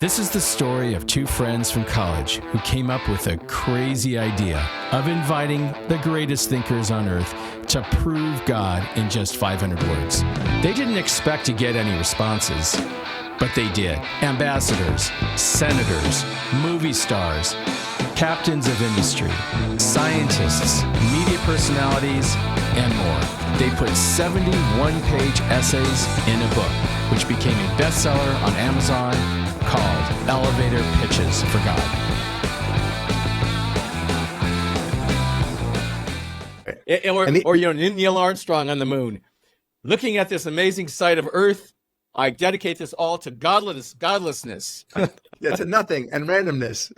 This is the story of two friends from college who came up with a crazy idea of inviting the greatest thinkers on earth to prove God in just 500 words. They didn't expect to get any responses, but they did. Ambassadors, senators, movie stars, captains of industry, scientists, media personalities, and more. They put 70 one-page essays in a book, which became a bestseller on Amazon, called Elevator Pitches for God. Or Neil Armstrong on the moon. Looking at this amazing sight of Earth, I dedicate this all to godlessness. Yeah, to nothing and randomness.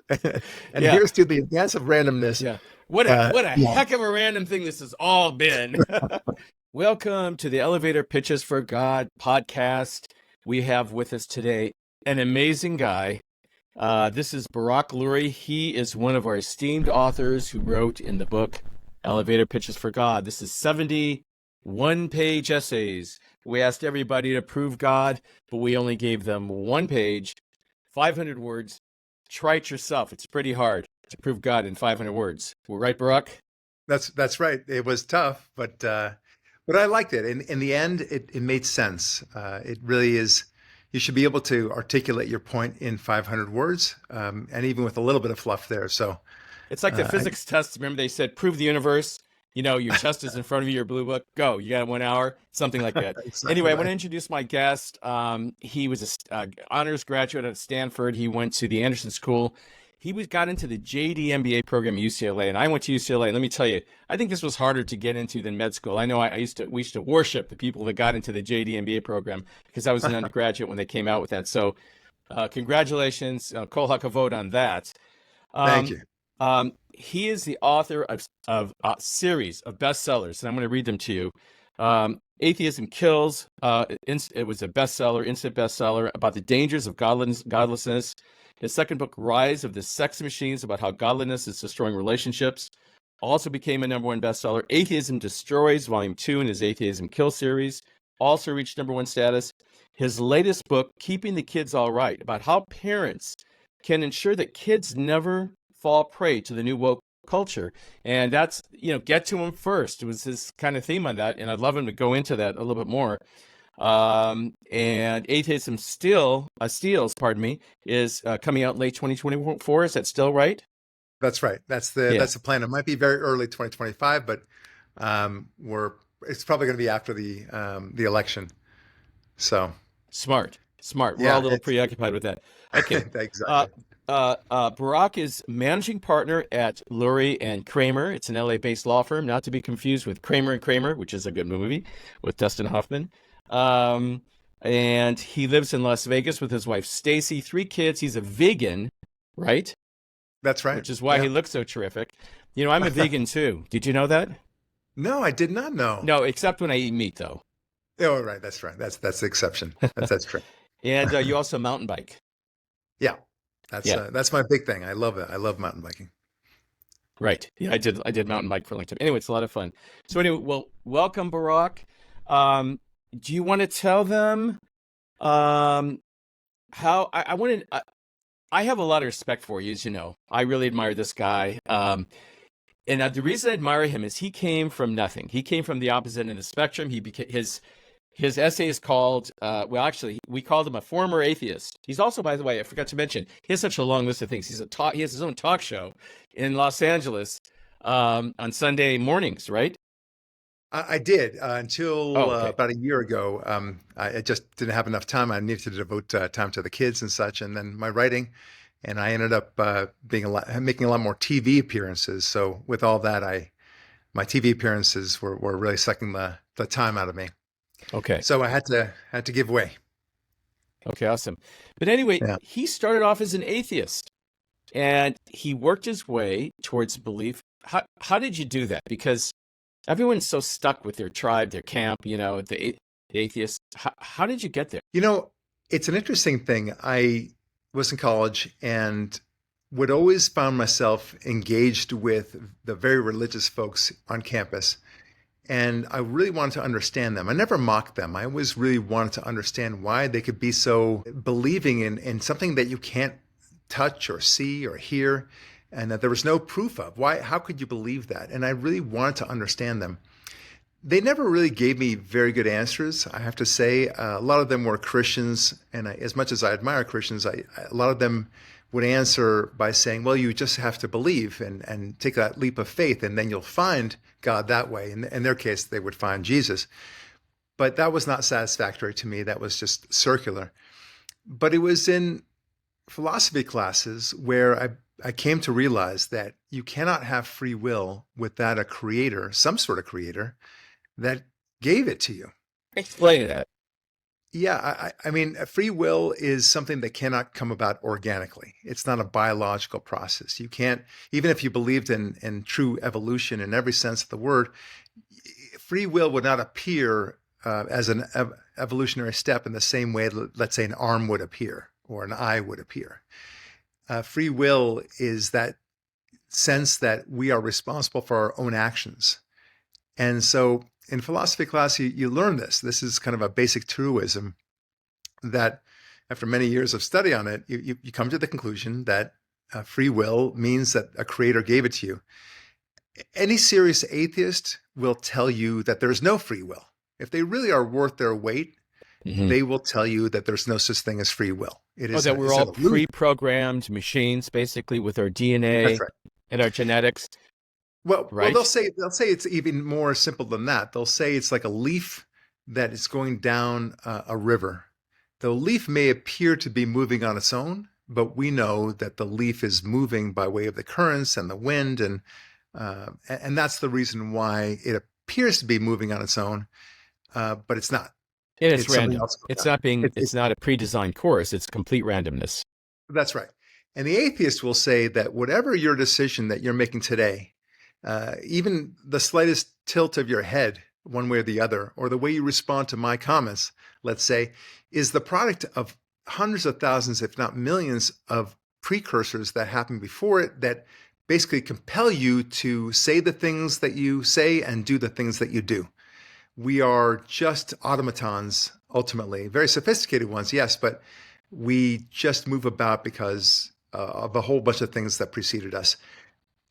And here's to the advance of randomness. Yeah. What a heck of a random thing this has all been. Welcome to the Elevator Pitches for God podcast. We have with us today an amazing guy. This is Barak Lurie. He is one of our esteemed authors who wrote in the book Elevator Pitches for God. This is 70 one-page essays. We asked everybody to prove God, but we only gave them one page, 500 words. Try it yourself. It's pretty hard to prove God in 500 words. Well, right, Barak? That's right. It was tough, but I liked it. In the end, it made sense. It really is. You should be able to articulate your point in 500 words, and even with a little bit of fluff there. So it's like the physics test. Remember, they said, prove the universe. You know, your chest is in front of you, your blue book. Go. You got 1 hour, something like that. Exactly anyway, right. I want to introduce my guest. He was an honors graduate at Stanford. He went to the Anderson School. He got into the JD MBA program at UCLA, and I went to UCLA. Let me tell you, I think this was harder to get into than med school. I know we used to worship the people that got into the JD MBA program because I was an undergraduate when they came out with that. So congratulations, Kol HaKavod on that. Thank you. He is the author of a series of bestsellers, and I'm going to read them to you. Atheism Kills. It was a bestseller, instant bestseller about the dangers of godlessness. His second book, Rise of the Sex Machines, about how godliness is destroying relationships, also became a #1 bestseller. Atheism Destroys, Volume 2 in his Atheism Kills series, also reached #1 status. His latest book, Keeping the Kids All Right, about how parents can ensure that kids never fall prey to the new woke culture. And that's, get to them first. It was his kind of theme on that, and I'd love him to go into that a little bit more. And Atheism Steals, is coming out late 2024. Is that still right? That's right. That's the plan. It might be very early 2025, but it's probably going to be after the election. So smart. We're all a little preoccupied with that. Okay. Exactly. Barak is managing partner at Lurie and Kramer. It's an LA-based law firm, not to be confused with Kramer and Kramer, which is a good movie with Dustin Hoffman. And he lives in Las Vegas with his wife, Stacy, 3 kids. He's a vegan, right? That's right. Which is why he looks so terrific. I'm a vegan too. Did you know that? No, I did not know. No, except when I eat meat, though. Oh, right. That's right. That's the exception. That's true. And you also mountain bike. Yeah. That's my big thing. I love it. I love mountain biking. Right. Yeah, I did mountain bike for a long time. Anyway, it's a lot of fun. So anyway, well, welcome, Barak. Do you want to tell them how I have a lot of respect for you, as you know. I really admire this guy. And the reason I admire him is he came from nothing. He came from the opposite end of the spectrum. He became his essay is called, we called him a former atheist. He's also, by the way, I forgot to mention, he has such a long list of things. He has his own talk show in Los Angeles on Sunday mornings, right? I did until about a year ago. I just didn't have enough time. I needed to devote time to the kids and such, and then my writing. And I ended up making a lot more TV appearances. So with all that, my TV appearances were really sucking the time out of me. Okay. So I had to give way. Okay, awesome. But anyway, He started off as an atheist, and he worked his way towards belief. How did you do that? Because everyone's so stuck with their tribe, their camp, the atheists. How did you get there? It's an interesting thing. I was in college and would always found myself engaged with the very religious folks on campus. And I really wanted to understand them. I never mocked them. I always really wanted to understand why they could be so believing in something that you can't touch or see or hear, and that there was no proof of. Why? How could you believe that? And I really wanted to understand them. They never really gave me very good answers, I have to say. A lot of them were Christians, and as much as I admire Christians, a lot of them would answer by saying, well, you just have to believe and take that leap of faith, and then you'll find God that way. In their case, they would find Jesus. But that was not satisfactory to me. That was just circular. But it was in philosophy classes where I came to realize that you cannot have free will without a creator, some sort of creator, that gave it to you. Explain that. Yeah, I mean, free will is something that cannot come about organically. It's not a biological process. You can't, even if you believed in true evolution in every sense of the word, free will would not appear as an evolutionary step in the same way, let's say, an arm would appear or an eye would appear. Free will is that sense that we are responsible for our own actions. And so in philosophy class, you learn this. This is kind of a basic truism that after many years of study on it, you come to the conclusion that free will means that a creator gave it to you. Any serious atheist will tell you that there's no free will. If they really are worth their weight, they will tell you that there's no such thing as free will. It is that we're all pre-programmed machines, basically, with our DNA and our genetics. Well, they'll say it's even more simple than that. They'll say it's like a leaf that is going down a river. The leaf may appear to be moving on its own, but we know that the leaf is moving by way of the currents and the wind, and that's the reason why it appears to be moving on its own, but it's not. And it's random. It's not a pre-designed course. It's complete randomness. That's right. And the atheist will say that whatever your decision that you're making today, even the slightest tilt of your head one way or the other, or the way you respond to my comments, let's say, is the product of hundreds of thousands, if not millions, of precursors that happened before it that basically compel you to say the things that you say and do the things that you do. We are just automatons, ultimately, very sophisticated ones, yes, but we just move about because of a whole bunch of things that preceded us.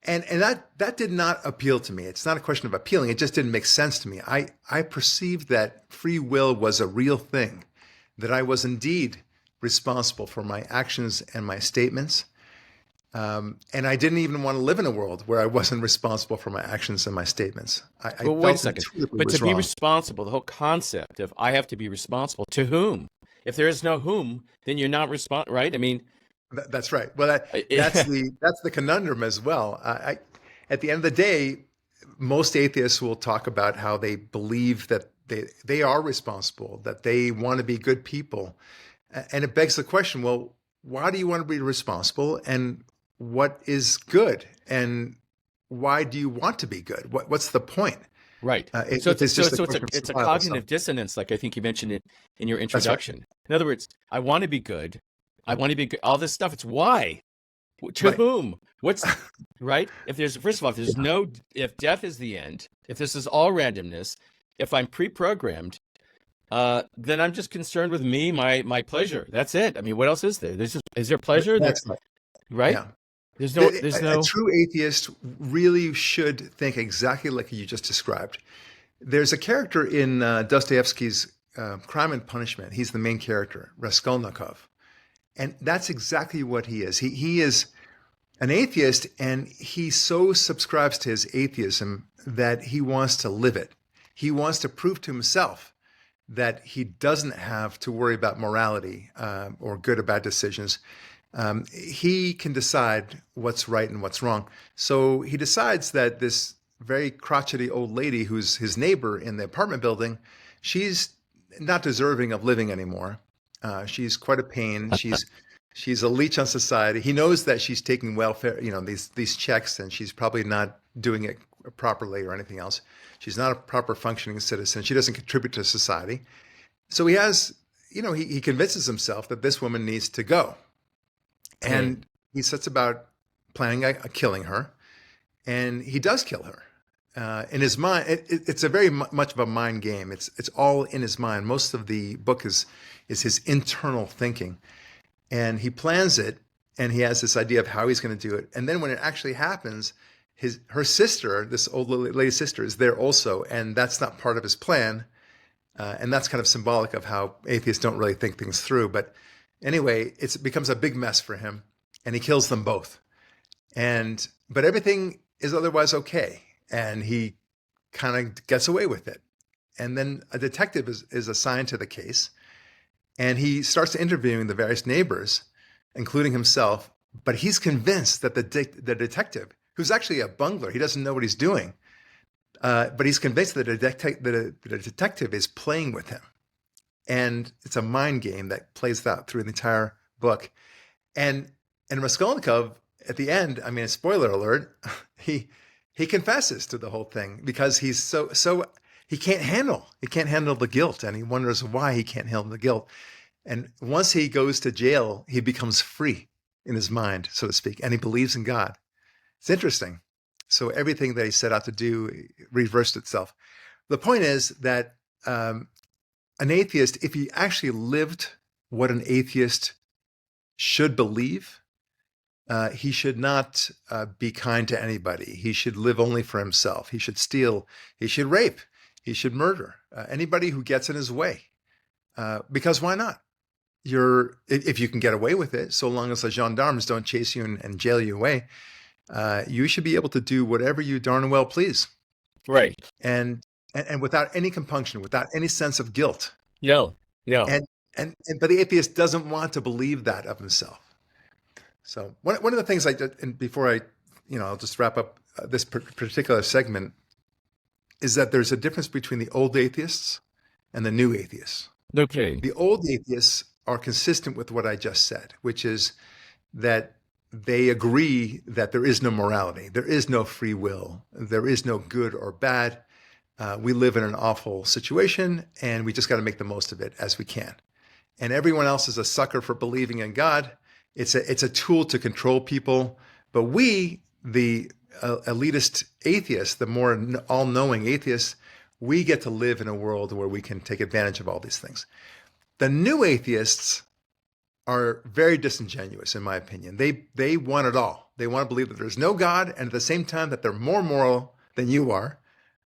And that did not appeal to me. It's not a question of appealing. It just didn't make sense to me. I perceived that free will was a real thing, that I was indeed responsible for my actions and my statements. And I didn't even want to live in a world where I wasn't responsible for my actions and my statements. Well, wait a second. But to be responsible, the whole concept of I have to be responsible to whom? If there is no whom, then you're not responsible, right? I mean, that's right. Well, that's the conundrum as well. At the end of the day, most atheists will talk about how they believe that they are responsible, that they want to be good people, and it begs the question: well, why do you want to be responsible, and what is good, and why do you want to be good? What's the point? Right. It's a cognitive dissonance, like I think you mentioned it in your introduction. Right. In other words, I want to be good. I want to be good. All this stuff. It's why, to whom, what's right. If there's, first of all, if death is the end, if this is all randomness, if I'm pre-programmed, then I'm just concerned with me, my pleasure. That's it. I mean, what else is there? Is there pleasure? Right. Yeah. There's no. A true atheist really should think exactly like you just described. There's a character in Dostoevsky's Crime and Punishment. He's the main character, Raskolnikov. And that's exactly what he is. He is an atheist, and he so subscribes to his atheism that he wants to live it. He wants to prove to himself that he doesn't have to worry about morality or good or bad decisions. He can decide what's right and what's wrong. So he decides that this very crotchety old lady who's his neighbor in the apartment building, she's not deserving of living anymore. She's quite a pain. She's a leech on society. He knows that she's taking welfare, these checks, and she's probably not doing it properly or anything else. She's not a proper functioning citizen. She doesn't contribute to society. So he has, he convinces himself that this woman needs to go. And he sets about planning killing her, and he does kill her. in his mind. It's a very much of a mind game. It's all in his mind. Most of the book is his internal thinking, and he plans it, and he has this idea of how he's going to do it. And then when it actually happens, her sister, this old lady's sister, is there also, and that's not part of his plan. And that's kind of symbolic of how atheists don't really think things through. But anyway, it becomes a big mess for him, and he kills them both. But everything is otherwise okay, and he kind of gets away with it. And then a detective is assigned to the case, and he starts interviewing the various neighbors, including himself. But he's convinced that the detective, who's actually a bungler, he doesn't know what he's doing, but he's convinced that the detective is playing with him. And it's a mind game that plays out through the entire book. And Raskolnikov, at the end, I mean, spoiler alert, he confesses to the whole thing because he's so he can't handle the guilt, and he wonders why he can't handle the guilt. And once he goes to jail, he becomes free in his mind, so to speak, and he believes in God. It's interesting. So everything that he set out to do reversed itself. The point is that an atheist, if he actually lived what an atheist should believe, he should not be kind to anybody. He should live only for himself. He should steal. He should rape. He should murder anybody who gets in his way. Because why not? If you can get away with it, so long as the gendarmes don't chase you and jail you away, you should be able to do whatever you darn well please. Right. And without any compunction, without any sense of guilt. No. But the atheist doesn't want to believe that of himself. So one of the things I did, and before I'll just wrap up this particular segment, is that there's a difference between the old atheists and the new atheists. Okay. The old atheists are consistent with what I just said, which is that they agree that there is no morality, there is no free will, there is no good or bad. We live in an awful situation, and we just got to make the most of it as we can. And everyone else is a sucker for believing in God. It's a tool to control people. But we, the elitist atheists, the more all-knowing atheists, we get to live in a world where we can take advantage of all these things. The new atheists are very disingenuous, in my opinion. They want it all. They want to believe that there's no God, and at the same time that they're more moral than you are,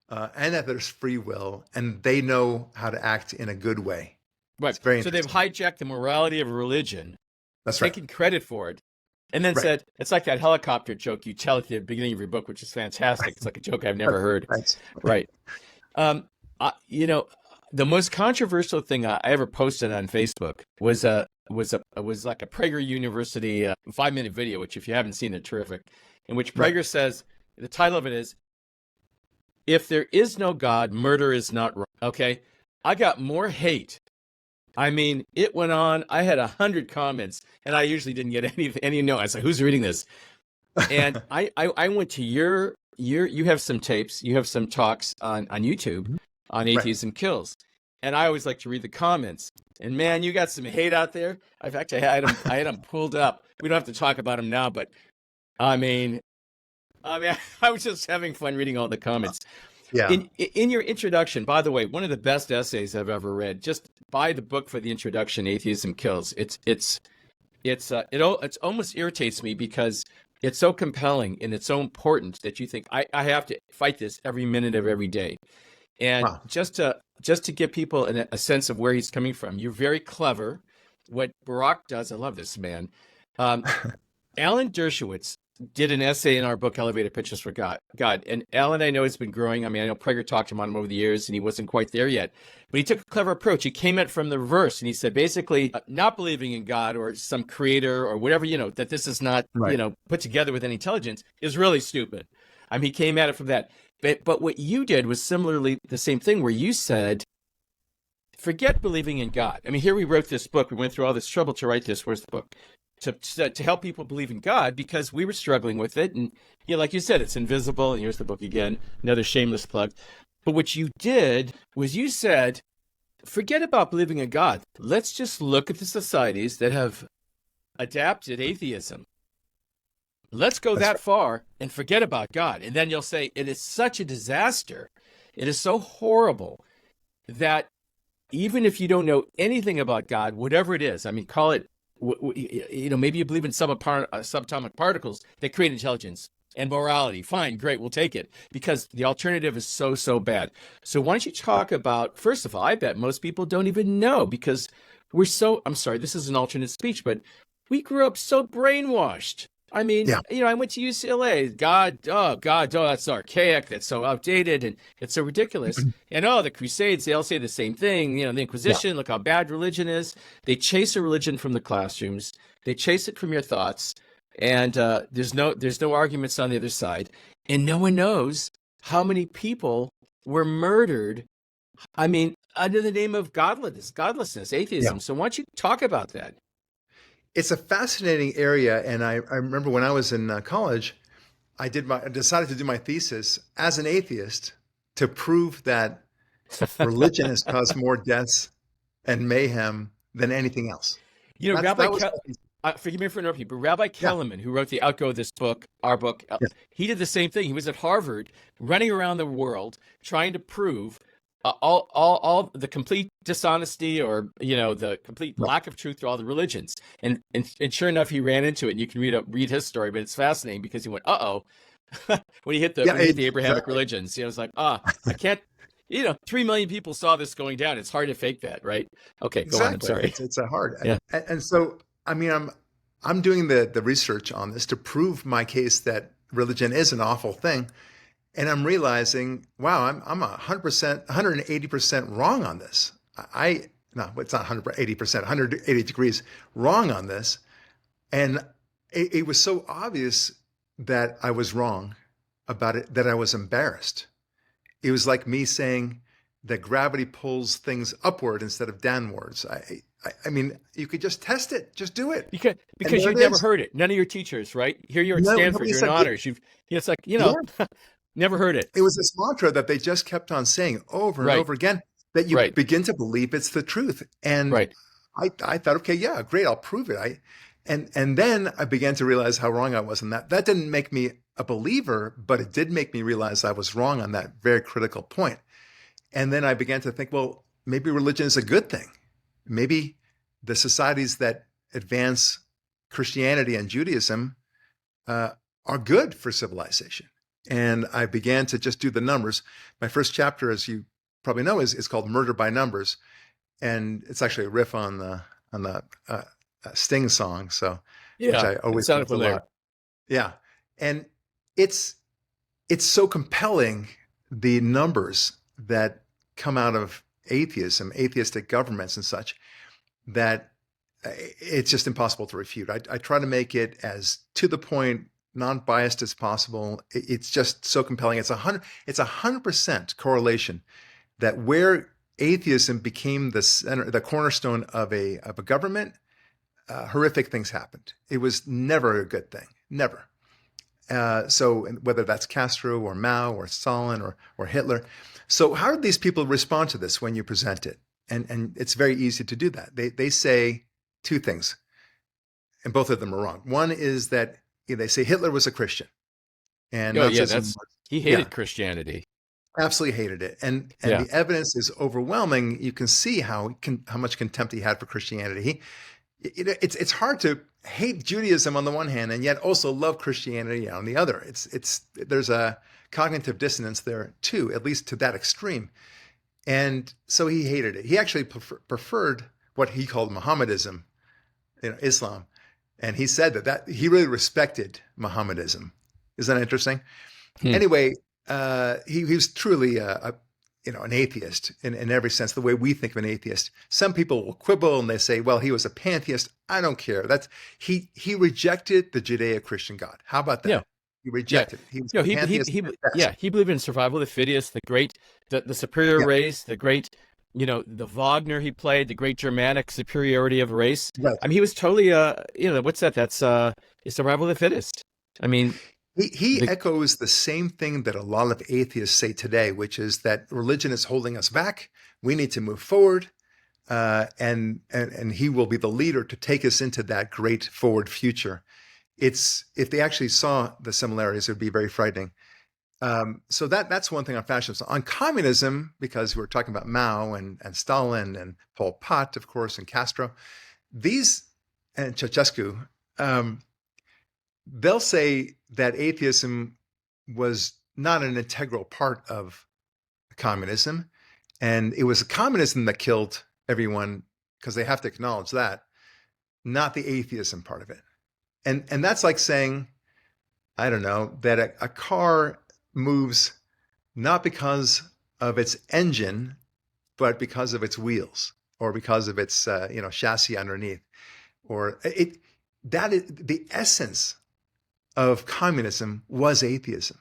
and that there's free will, and they know how to act in a good way. Right. So they've hijacked the morality of religion. That's right. Taking credit for it. And then said, it's like that helicopter joke you tell at the beginning of your book, which is fantastic. It's like a joke I've never heard. Right. The most controversial thing I ever posted on Facebook was like a Prager University 5-minute video, which if you haven't seen it, terrific, in which Prager says, the title of it is, "If there is no God, murder is not wrong." Okay. I got more hate. I mean, it went on. I had 100 comments, and I usually didn't get any no. I was like, who's reading this? And I went to you have some tapes, you have some talks on YouTube on Atheism Kills. And I always like to read the comments. And man, you got some hate out there. In fact, I had them pulled up. We don't have to talk about them now, but I mean, I was just having fun reading all the comments. Yeah. In your introduction, by the way, one of the best essays I've ever read. Just buy the book for the introduction, Atheism Kills. It almost irritates me because it's so compelling and it's so important that you think I have to fight this every minute of every day. And just to give people a sense of where he's coming from, you're very clever. What Barak does, I love this man. Alan Dershowitz did an essay in our book, Elevator Pitches for God. And Alan, I know, has been growing. I mean, I know Prager talked to him over the years, and he wasn't quite there yet. But he took a clever approach. He came at it from the reverse, and he said, basically, not believing in God or some creator or whatever, that this is not, put together with any intelligence is really stupid. I mean, he came at it from that. But what you did was similarly the same thing, where you said, forget believing in God. I mean, here we wrote this book. We went through all this trouble to write this. Where's the book? To help people believe in God, because we were struggling with it. And, like you said, it's invisible. And here's the book again, another shameless plug. But what you did was you said, forget about believing in God. Let's just look at the societies that have adapted atheism. let's go That's that right. far and forget about God. And then you'll say, it is such a disaster. It is so horrible that even if you don't know anything about God, whatever it is, I mean, call it, maybe you believe in subatomic particles that create intelligence and morality. Fine, great, we'll take it, because the alternative is so, so bad. So why don't you talk about, first of all, I bet most people don't even know, because I'm sorry, this is an alternate speech, but we grew up so brainwashed. I mean, Yeah. I went to UCLA. God, oh, that's archaic. That's so outdated, and it's so ridiculous. And the Crusades, they all say the same thing. The Yeah. Inquisition, look how bad religion is. They chase a religion from the classrooms. They chase it from your thoughts. And there's no arguments on the other side. And no one knows how many people were murdered. I mean, under the name of godlessness, atheism. Yeah. So why don't you talk about that? It's a fascinating area. And I remember when I was in college, I decided to do my thesis as an atheist to prove that religion has caused more deaths and mayhem than anything else. Forgive me for interrupting, but Rabbi Yeah. Kellman, who wrote the outgo of this book, our book, Yeah. he did the same thing. He was at Harvard, running around the world, trying to prove all the complete dishonesty, or the complete lack of truth to all the religions. And sure enough, he ran into it. And you can read his story, but it's fascinating because he went, when he hit the Abrahamic religions. It's like, I can't. 3 million people saw this going down. It's hard to fake that, right? Okay, go on. I'm sorry. It's hard. Yeah. And so, I mean, I'm doing the research on this to prove my case that religion is an awful thing. And I'm realizing, wow, I'm 100%, 180% wrong on this. No, it's not 180%, 180 degrees wrong on this. And it was so obvious that I was wrong about it that I was embarrassed. It was like me saying that gravity pulls things upward instead of downwards. I mean, you could just test it, just do it. Because you've never heard it. None of your teachers, right? Here you're at Stanford, you're in honors. It's like, never heard it. It was this mantra that they just kept on saying over and over again, that you begin to believe it's the truth. And I thought, okay, yeah, great, I'll prove it. And then I began to realize how wrong I was on that. That didn't make me a believer, but it did make me realize I was wrong on that very critical point. And then I began to think, well, maybe religion is a good thing. Maybe the societies that advance Christianity and Judaism are good for civilization. And I began to just do the numbers. My first chapter, as you probably know, is called Murder by Numbers. And it's actually a riff on the Sting song. So, which I always sounded familiar. Yeah. And it's so compelling, the numbers that come out of atheism, atheistic governments and such, that it's just impossible to refute. I try to make it as to the point, non-biased as possible. It's just so compelling. It's 100% correlation that where atheism became the center, the cornerstone of a government, horrific things happened. It was never a good thing, never. So whether that's Castro or Mao or Stalin or Hitler. So how did these people respond to this when you present it? And it's very easy to do that. They say two things, and both of them are wrong. One is that they say Hitler was a Christian, and he hated Christianity. Absolutely hated it, and the evidence is overwhelming. You can see how much contempt he had for Christianity. It's hard to hate Judaism on the one hand and yet also love Christianity on the other. There's a cognitive dissonance there too, at least to that extreme. And so he hated it. He actually preferred what he called Mohammedism, Islam. And he said that he really respected Mohammedism. Isn't that interesting? Anyway, he was truly an atheist in every sense, the way we think of an atheist. Some people will quibble and they say, well, he was a pantheist. I don't care. He rejected the Judeo-Christian God. How about that? Yeah. He rejected it. He was he believed in survival of the fittest, the superior race, the great, the Wagner he played, the great Germanic superiority of race. Right. I mean, he was totally, what's that? That's it's survival of the fittest. I mean, he echoes the same thing that a lot of atheists say today, which is that religion is holding us back. We need to move forward, and he will be the leader to take us into that great forward future. if they actually saw the similarities, it would be very frightening. So that's one thing on fascism. On communism, because we're talking about Mao and Stalin and Pol Pot, of course, and Castro, these and Ceausescu, they'll say that atheism was not an integral part of communism, and it was communism that killed everyone, because they have to acknowledge that, not the atheism part of it. And that's like saying, I don't know, that a car moves not because of its engine, but because of its wheels, or because of its chassis underneath, or it. That is the essence of communism, was atheism.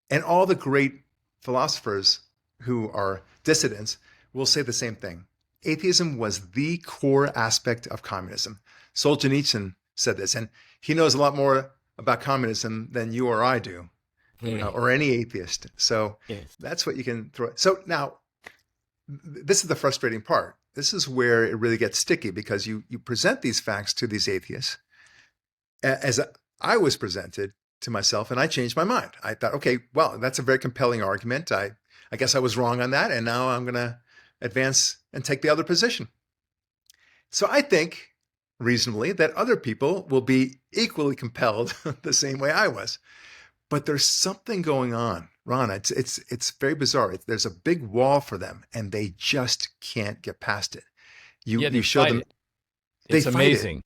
And all the great philosophers who are dissidents will say the same thing. Atheism was the core aspect of communism. Solzhenitsyn said this, and he knows a lot more about communism than you or I do, or any atheist. So that's what you can throw. So now, this is the frustrating part. This is where it really gets sticky, because you present these facts to these atheists as I was presented to myself, and I changed my mind. I thought, okay, well, that's a very compelling argument. I guess I was wrong on that, and now I'm going to advance and take the other position. So I think, reasonably, that other people will be equally compelled the same way I was. But there's something going on, Ron. It's very bizarre. There's a big wall for them, and they just can't get past it. You show them, it's amazing.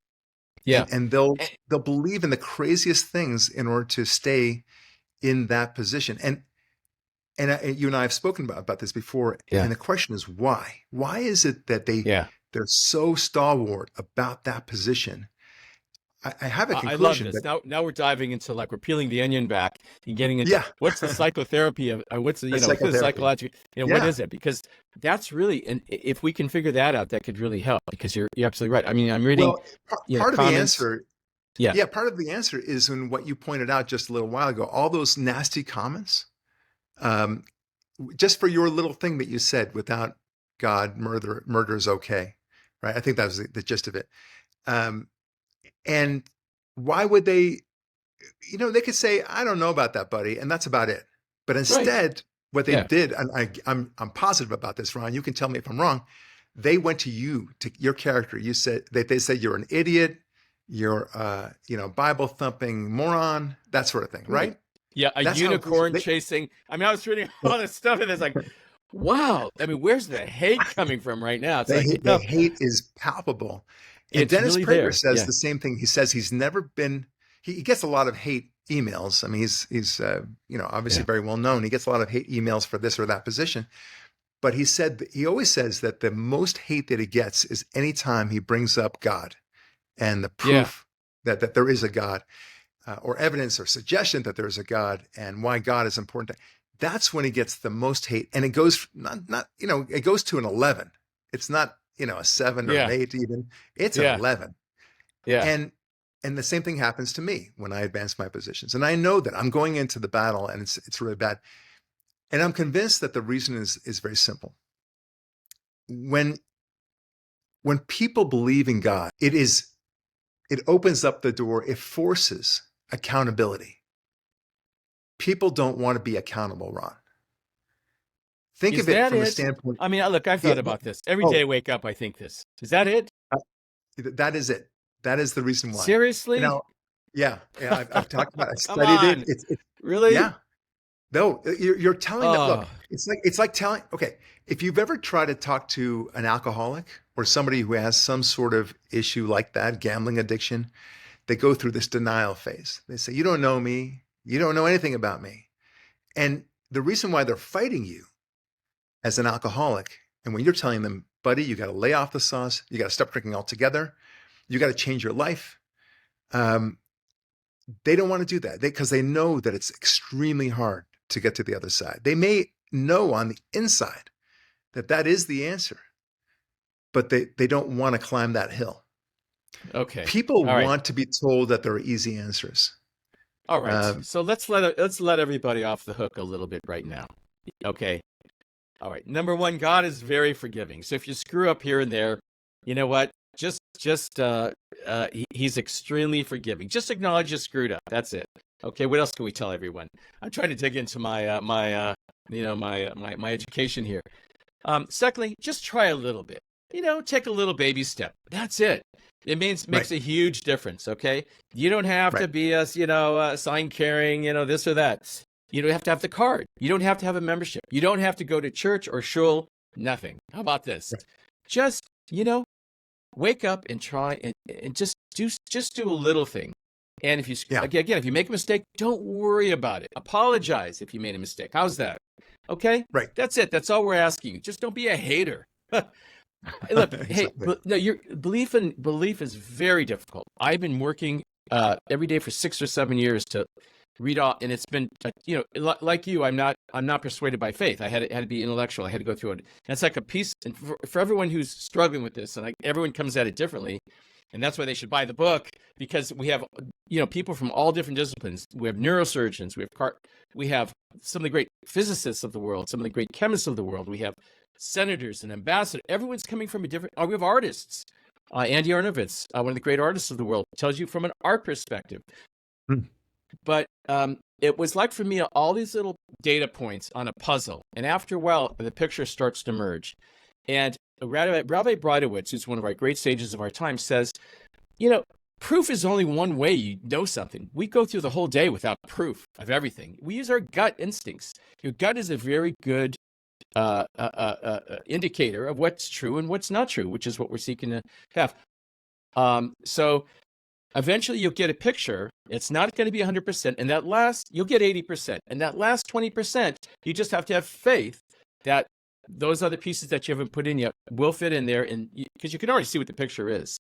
Yeah, and they'll believe in the craziest things in order to stay in that position. And you and I have spoken about this before. Yeah. And the question is why? Why is it that they're so stalwart about that position? I have a conclusion. I love this. Now we're diving into, like, we're peeling the onion back and getting into what's the psychotherapy of what's the psychological, what is it? Because that's really, and if we can figure that out, that could really help, because you're absolutely right. I mean, I'm reading part of comments. the answer. Yeah, part of the answer is in what you pointed out just a little while ago, all those nasty comments, just for your little thing that you said, without God, murder is okay. Right. I think that was the gist of it. And why would they, they could say, I don't know about that, buddy. And that's about it. But instead, what they did, and I'm positive about this, Ron, you can tell me if I'm wrong. They went to your character. You said they said you're an idiot, you're Bible thumping moron, that sort of thing. Right. Yeah. A unicorn chasing. I mean, I was reading all this stuff, and it's like, wow. I mean, where's the hate coming from right now? It's the hate is palpable. And Dennis really Prager says the same thing. He says he's never been. He gets a lot of hate emails. I mean, he's obviously very well known. He gets a lot of hate emails for this or that position. But he always says that the most hate that he gets is anytime he brings up God and the proof that there is a God, or evidence or suggestion that there is a God, and why God is important. That's when he gets the most hate, and it goes it goes to an 11. It's not a 7 or an 8 even. It's an 11. Yeah. And the same thing happens to me when I advance my positions. And I know that I'm going into the battle, and it's really bad. And I'm convinced that the reason is very simple. When people believe in God, it opens up the door, it forces accountability. People don't want to be accountable, Ron. Think of it from a standpoint. I mean, look, I've thought about this. Every day I wake up, I think this. Is that it? That is it. That is the reason why. Seriously? I've talked about it. I studied it. It's really? Yeah. No, you're telling them, look, it's like telling, okay, if you've ever tried to talk to an alcoholic or somebody who has some sort of issue like that, gambling addiction, they go through this denial phase. They say, you don't know me. You don't know anything about me. And the reason why they're fighting you as an alcoholic, and when you're telling them, buddy, you got to lay off the sauce, you got to stop drinking altogether, you got to change your life, they don't want to do that because they know that it's extremely hard to get to the other side. They may know on the inside that is the answer, but they don't want to climb that hill. Okay. People want to be told that there are easy answers. All right. So let's let everybody off the hook a little bit right now. Okay. All right. Number one, God is very forgiving. So if you screw up here and there, you know what? He's extremely forgiving. Just acknowledge you screwed up. That's it. Okay, what else can we tell everyone? I'm trying to dig into my education here. Secondly, just try a little bit. Take a little baby step. That's it. It makes a huge difference. Okay, you don't have to be a sign carrying, this or that. You don't have to have the card. You don't have to have a membership. You don't have to go to church or shul. Nothing. How about this? Right. Just wake up and try and just do a little thing. And if you again, if you make a mistake, don't worry about it. Apologize if you made a mistake. How's that? Okay? Right. That's it. That's all we're asking you. Just don't be a hater. Look, Exactly. hey, your belief is very difficult. I've been working every day for 6 or 7 years to read all, and it's been like you. I'm not persuaded by faith. I had to be intellectual. I had to go through it. And it's like a piece. And for everyone who's struggling with this, and everyone comes at it differently. And that's why they should buy the book, because we have, people from all different disciplines. We have neurosurgeons. We have some of the great physicists of the world, some of the great chemists of the world. We have senators and ambassadors. Everyone's coming from a different. We have artists. Andy Arnovitz, one of the great artists of the world, tells you from an art perspective. But it was like, for me, all these little data points on a puzzle. And after a while, the picture starts to emerge. And Rabbi Brodowitz, who's one of our great sages of our time, says, proof is only one way you know something. We go through the whole day without proof of everything. We use our gut instincts. Your gut is a very good indicator of what's true and what's not true, which is what we're seeking to have. So eventually you'll get a picture. It's not going to be 100%. And you'll get 80%. And that last 20%, you just have to have faith that those other pieces that you haven't put in yet will fit in there, and because you can already see what the picture is.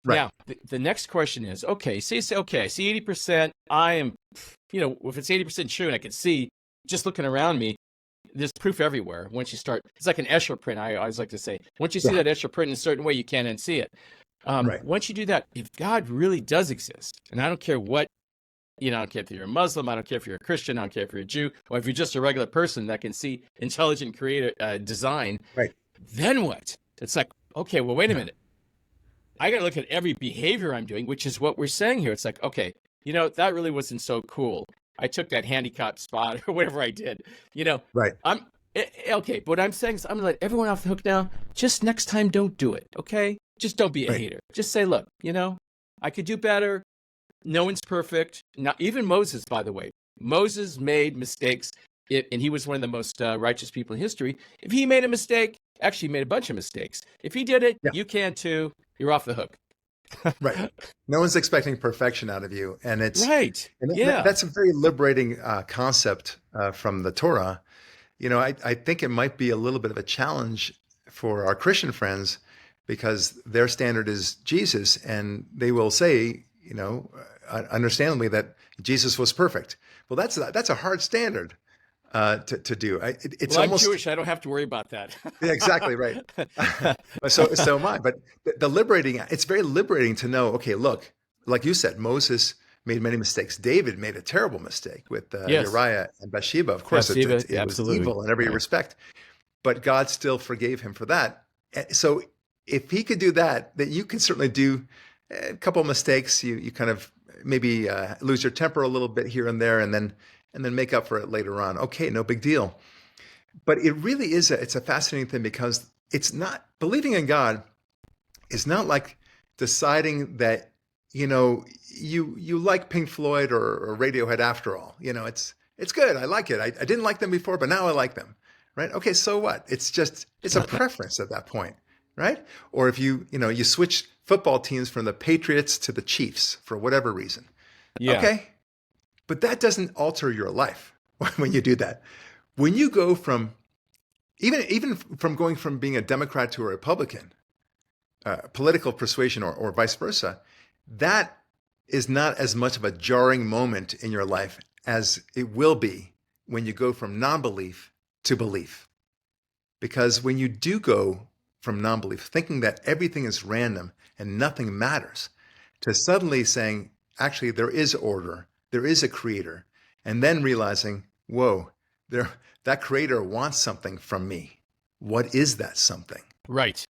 Right. Now, the next question is, okay, I see 80%. I am, if it's 80% true, and I can see just looking around me, there's proof everywhere. Once you start, it's like an Escher print. I always like to say, once you see that Escher print in a certain way, you can't unsee it. Once you do that, if God really does exist, and I don't care what, I don't care if you're a Muslim, I don't care if you're a Christian, I don't care if you're a Jew, or if you're just a regular person that can see intelligent creative design, then what? It's like, okay, well, wait a minute. I got to look at every behavior I'm doing, which is what we're saying here. It's like, okay, that really wasn't so cool. I took that handicap spot or whatever I did, I'm okay. But what I'm saying is I'm going to let everyone off the hook now. Just next time, don't do it. Okay. Just don't be a hater. Just say, look, I could do better. No one's perfect. Not even Moses, by the way. Moses made mistakes, and he was one of the most righteous people in history. If he made a mistake, actually made a bunch of mistakes. If he did it, you can too. You're off the hook. Right. No one's expecting perfection out of you, and it's right. And that's a very liberating concept from the Torah. I think it might be a little bit of a challenge for our Christian friends, because their standard is Jesus, and they will say, understandably, that Jesus was perfect. Well, that's a hard standard to do. It's I'm Jewish. I don't have to worry about that. Yeah, exactly right. So am I. But it's very liberating to know. Okay, look, like you said, Moses made many mistakes. David made a terrible mistake with Uriah and Bathsheba. Of course, it was evil in every respect, but God still forgave him for that. So if he could do that, then you can certainly do a couple of mistakes. You kind of maybe lose your temper a little bit here and there, and then make up for it later on. Okay, no big deal. But it really is it's a fascinating thing, because it's not, believing in God is not like deciding that you like Pink Floyd or Radiohead after all. It's good. I like it. I didn't like them before, but now I like them. Right? Okay, so what? It's a preference at that point. Right? Or if you switch football teams from the Patriots to the Chiefs for whatever reason. Yeah. Okay. But that doesn't alter your life when you do that. When you go from, even from going from being a Democrat to a Republican, political persuasion or vice versa, that is not as much of a jarring moment in your life as it will be when you go from non-belief to belief. Because when you do go from non-belief, thinking that everything is random and nothing matters, to suddenly saying, actually, there is order, there is a creator, and then realizing, whoa, that creator wants something from me. What is that something? Right.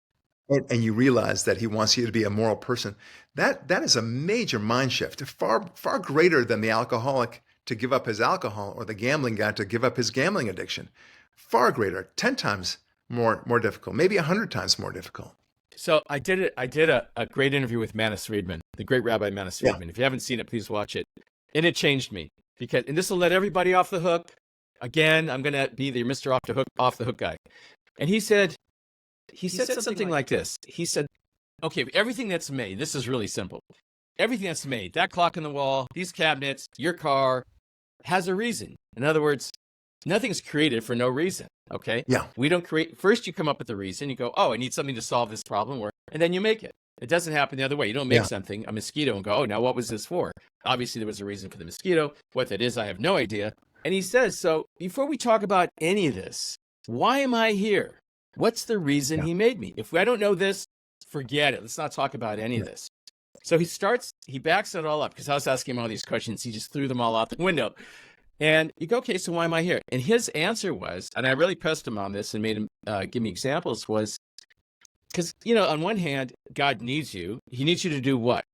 and you realize that he wants you to be a moral person. That is a major mind shift, far greater than the alcoholic to give up his alcohol or the gambling guy to give up his gambling addiction. Far greater, 10 times more difficult, maybe 100 times more difficult. So I did a great interview with Manis Friedman, the great Rabbi Manis Friedman. Yeah. If you haven't seen it, please watch it. And it changed me and this will let everybody off the hook. Again, I'm going to be the Mr. Off the hook guy. And he said something like this. He said, okay, everything that's made, this is really simple. Everything that's made, that clock on the wall, these cabinets, your car, has a reason. In other words, nothing's created for no reason. Okay. Yeah. We don't create. First, you come up with the reason. You go, oh, I need something to solve this problem, and then you make it. It doesn't happen the other way. You don't make something, a mosquito, and go, oh, now what was this for? Obviously, there was a reason for the mosquito. What that is, I have no idea. And he says, so before we talk about any of this, why am I here? What's the reason he made me? If I don't know this, forget it. Let's not talk about any of this. So he backs it all up, because I was asking him all these questions. He just threw them all out the window. And you go, okay, so why am I here? And his answer was, and I really pressed him on this and made him give me examples, was because, on one hand, God needs you. He needs you to do what?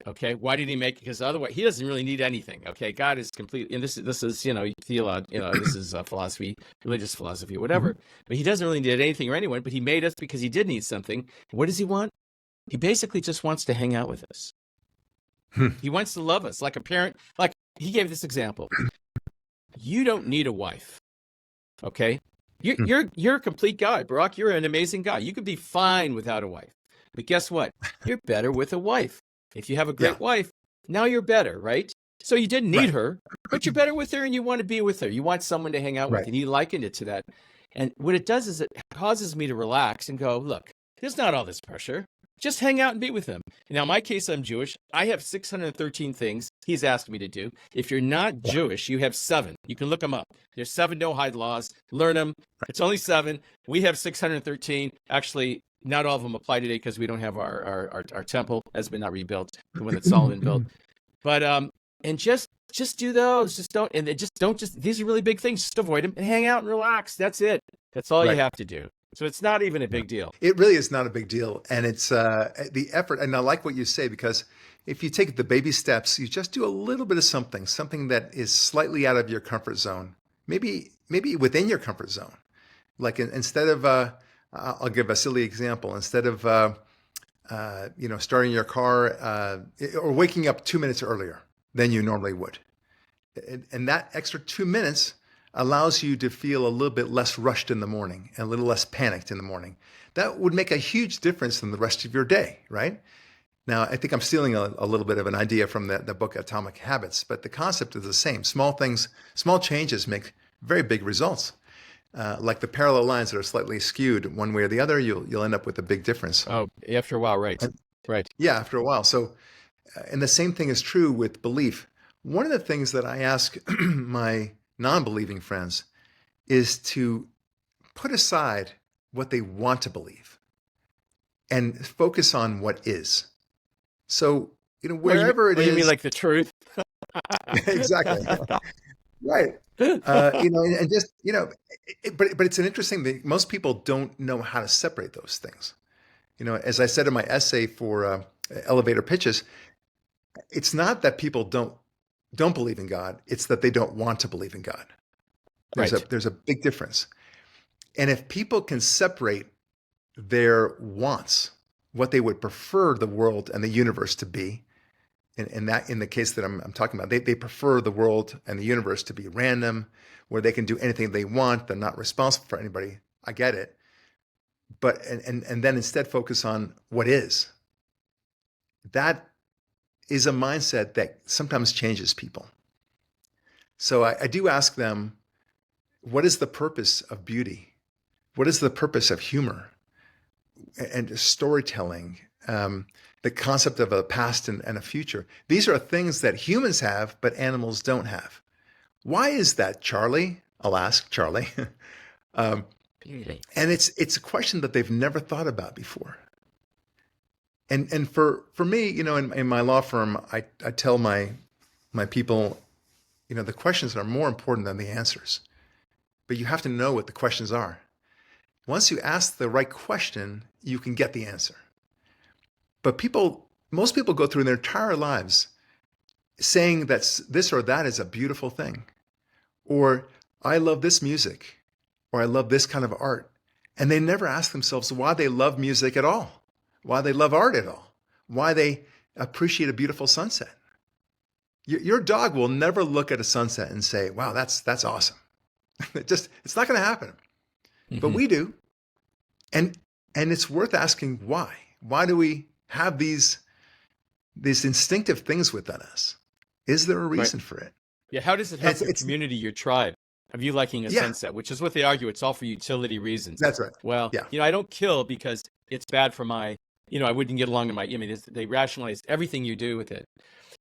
Okay, why did he make it? Because otherwise, he doesn't really need anything. Okay, God is complete. And this is theology, this is philosophy, religious philosophy, whatever. But he doesn't really need anything or anyone, but he made us because he did need something. What does he want? He basically just wants to hang out with us. He wants to love us like a parent. Like he gave this example. You don't need a wife. Okay, you're a complete guy, Barak. You're an amazing guy. You could be fine without a wife. But guess what? You're better with a wife. If you have a great wife, now you're better, right? So you didn't need her, but you're better with her and you want to be with her. You want someone to hang out with, and he likened it to that. And what it does is it causes me to relax and go, look, there's not all this pressure. Just hang out and be with him. Now, in my case, I'm Jewish. I have 613 things he's asked me to do. If you're not Jewish, you have 7. You can look them up. There's 7 no-hide laws. Learn them. It's only 7. We have 613. Actually, not all of them apply today because we don't have our temple has been not rebuilt, the one that Solomon built. But and just do those. These are really big things. Just avoid them and hang out and relax. That's it. That's all you have to do. So it's not even a big deal. It really is not a big deal. And it's the effort. And I like what you say, because if you take the baby steps, you just do a little bit of something that is slightly out of your comfort zone, maybe within your comfort zone. Like instead of, I'll give a silly example. Instead of, starting your car or waking up 2 minutes earlier than you normally would. And that extra 2 minutes allows you to feel a little bit less rushed in the morning and a little less panicked in the morning. That would make a huge difference in the rest of your day, right? Now, I think I'm stealing a little bit of an idea from the book Atomic Habits, but the concept is the same. Small changes make very big results. Like the parallel lines that are slightly skewed one way or the other, you'll end up with a big difference. Oh, after a while, right. Right. Yeah, after a while. So, and the same thing is true with belief. One of the things that I ask my non-believing friends is to put aside what they want to believe and focus on what is. So, wherever it is. You mean like the truth? Exactly. Right. And just, but it's an interesting thing. Most people don't know how to separate those things. As I said in my essay for elevator pitches, it's not that people don't believe in God. It's that they don't want to believe in God. There's a big difference. And if people can separate their wants, what they would prefer the world and the universe to be, in the case that I'm talking about, they prefer the world and the universe to be random, where they can do anything they want. They're not responsible for anybody. I get it. But and then instead focus on what is. That is a mindset that sometimes changes people. So I do ask them, what is the purpose of beauty? What is the purpose of humor and storytelling? The concept of a past and a future. These are things that humans have, but animals don't have. Why is that, Charlie? I'll ask Charlie. And it's a question that they've never thought about before. And for me, in my law firm, I tell my people, the questions are more important than the answers. But you have to know what the questions are. once you ask the right question, you can get the answer. But most people go through their entire lives saying that this or that is a beautiful thing, or I love this music, or I love this kind of art. And they never ask themselves why they love music at all, why they love art at all, why they appreciate a beautiful sunset. Your dog will never look at a sunset and say, wow, that's awesome. It's not going to happen. Mm-hmm. But we do. And it's worth asking why. Why do we have these instinctive things within us? Is there a reason for it? Yeah. How does it help your community, your tribe, of you liking a sunset, which is what they argue. It's all for utility reasons. That's right. Well, I don't kill because it's bad for my, I wouldn't get along they rationalize everything you do with it.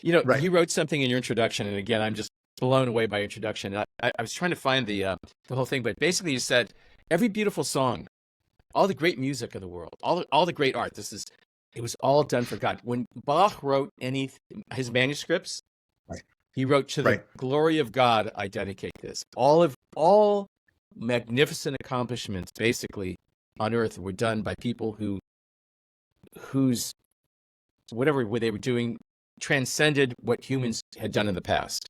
You wrote something in your introduction, and again, I'm just blown away by your introduction. I was trying to find the whole thing, but basically you said every beautiful song, all the great music of the world, all the great art, it was all done for God. When Bach wrote his manuscripts, he wrote, to the glory of God, I dedicate this. All magnificent accomplishments basically on earth were done by people whose whatever they were doing transcended what humans had done in the past.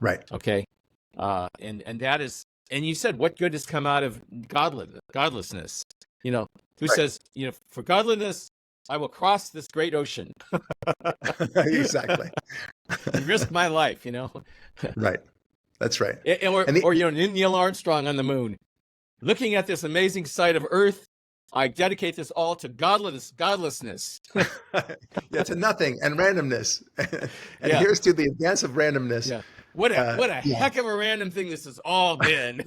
Right. Okay. And that is, and you said, what good has come out of godlessness? Who says, for godliness, I will cross this great ocean. Exactly. And risk my life, Right. That's right. Or Neil Armstrong on the moon. Looking at this amazing sight of Earth, I dedicate this all to godlessness. To nothing and randomness. And here's to the advance of randomness. Yeah. What a heck of a random thing this has all been.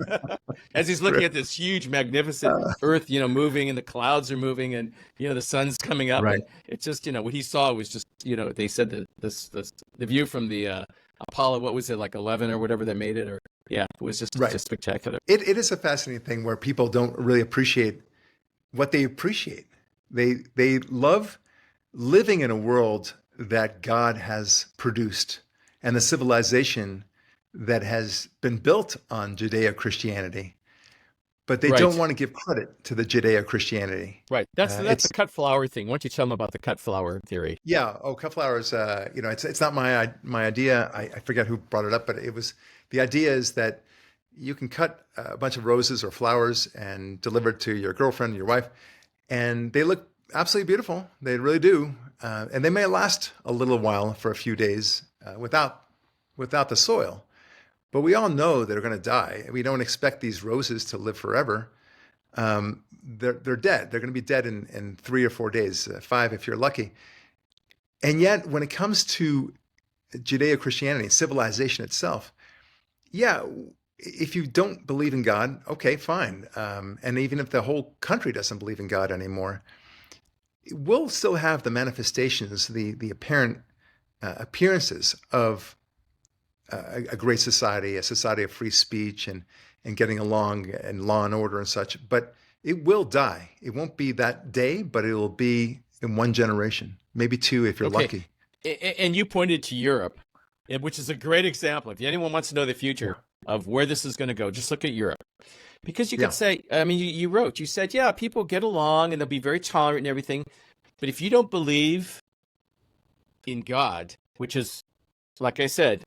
As he's looking at this huge, magnificent Earth, moving, and the clouds are moving, and the sun's coming up. Right. And it's just, what he saw was just, they said that the view from the Apollo, what was it, like 11 or whatever they made it, or it was just spectacular. It is a fascinating thing where people don't really appreciate what they appreciate. They love living in a world that God has produced, and the civilization that has been built on Judeo-Christianity, but they don't want to give credit to the Judeo-Christianity. Right. That's the cut flower thing. Why don't you tell them about the cut flower theory? Yeah. Oh, cut flowers. It's not my idea. I forget who brought it up, but the idea is that you can cut a bunch of roses or flowers and deliver it to your girlfriend, your wife, and they look absolutely beautiful. They really do. And they may last a little while, for a few days, without the soil. But we all know they're going to die. We don't expect these roses to live forever. They're dead. They're going to be dead in 3 or 4 days, 5 if you're lucky. And yet, when it comes to Judeo-Christianity, civilization itself, if you don't believe in God, okay, fine. And even if the whole country doesn't believe in God anymore, we'll still have the manifestations, the apparent appearances of a great society, a society of free speech and getting along and law and order and such. But it will die. It won't be that day, but it will be in 1 generation, maybe 2 if you're lucky. And you pointed to Europe, which is a great example. If anyone wants to know the future of where this is going to go, just look at Europe. Because you could say, you said, people get along and they'll be very tolerant and everything. But if you don't believe in God, which is, like I said,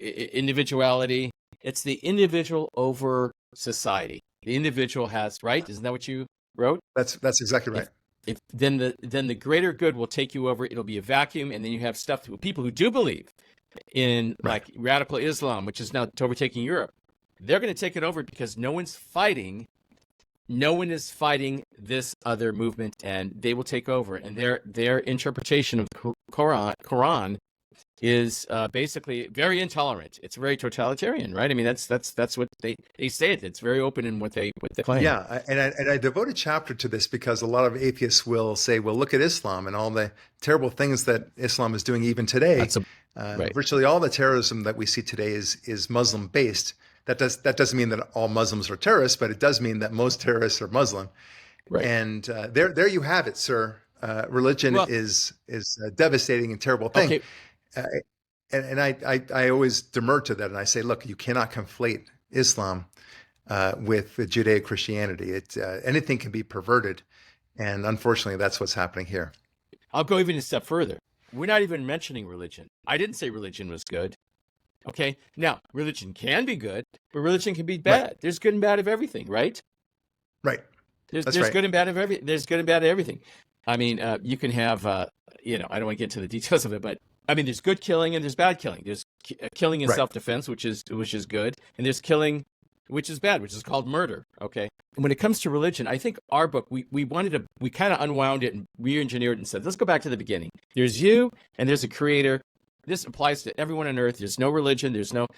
individuality, it's the individual over society. The individual has, right? Isn't that what you wrote? That's exactly right. If then the greater good will take you over. It'll be a vacuum, and then you have stuff to people who do believe in like radical Islam, which is now overtaking Europe. They're going to take it over because no one is fighting this other movement, and they will take over. And their interpretation of the Quran is basically very intolerant. It's very totalitarian, right? I mean, that's what they say. It's very open in what they claim. Yeah, and I devote a chapter to this because a lot of atheists will say, well, look at Islam and all the terrible things that Islam is doing even today. Virtually all the terrorism that we see today is Muslim based. That doesn't mean that all Muslims are terrorists, but it does mean that most terrorists are Muslim. Right. And there you have it, sir. Religion is a devastating and terrible thing. Okay. And I always demur to that, and I say, look, you cannot conflate Islam with Judeo-Christianity. Anything can be perverted, and unfortunately, that's what's happening here. I'll go even a step further. We're not even mentioning religion. I didn't say religion was good. Okay. Now, religion can be good, but religion can be bad. Right. There's good and bad of everything, right? Right. There's right. good and bad of everything. There's good and bad of everything. I mean, you can have, I don't want to get into the details of it, but I mean, there's good killing and there's bad killing. There's killing in self-defense, which is good, and there's killing, which is bad, which is called murder. Okay. And when it comes to religion, I think our book, we kind of unwound it and re-engineered it and said, let's go back to the beginning. There's you and there's a creator. This applies to everyone on earth. There's no religion. There's no,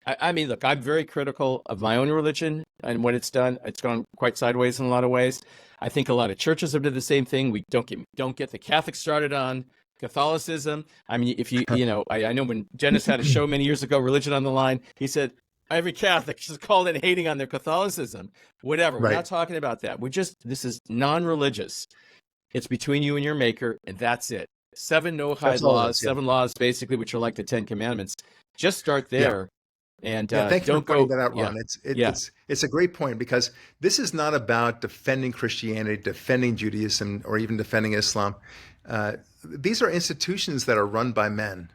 I mean, look, I'm very critical of my own religion and what it's done. It's gone quite sideways in a lot of ways. I think a lot of churches have done the same thing. We don't get the Catholics started on Catholicism. I mean, if you I know when Dennis had a show many years ago, Religion on the Line, he said, every Catholic just called it hating on their Catholicism. Whatever. We're not talking about that. This is non-religious. It's between you and your maker, and that's it. 7 no-hide laws, 7 laws, basically, which are like the 10 Commandments. Just start there. And thank you for pointing that out, Ron. It's a great point, because this is not about defending Christianity, defending Judaism, or even defending Islam. These are institutions that are run by men,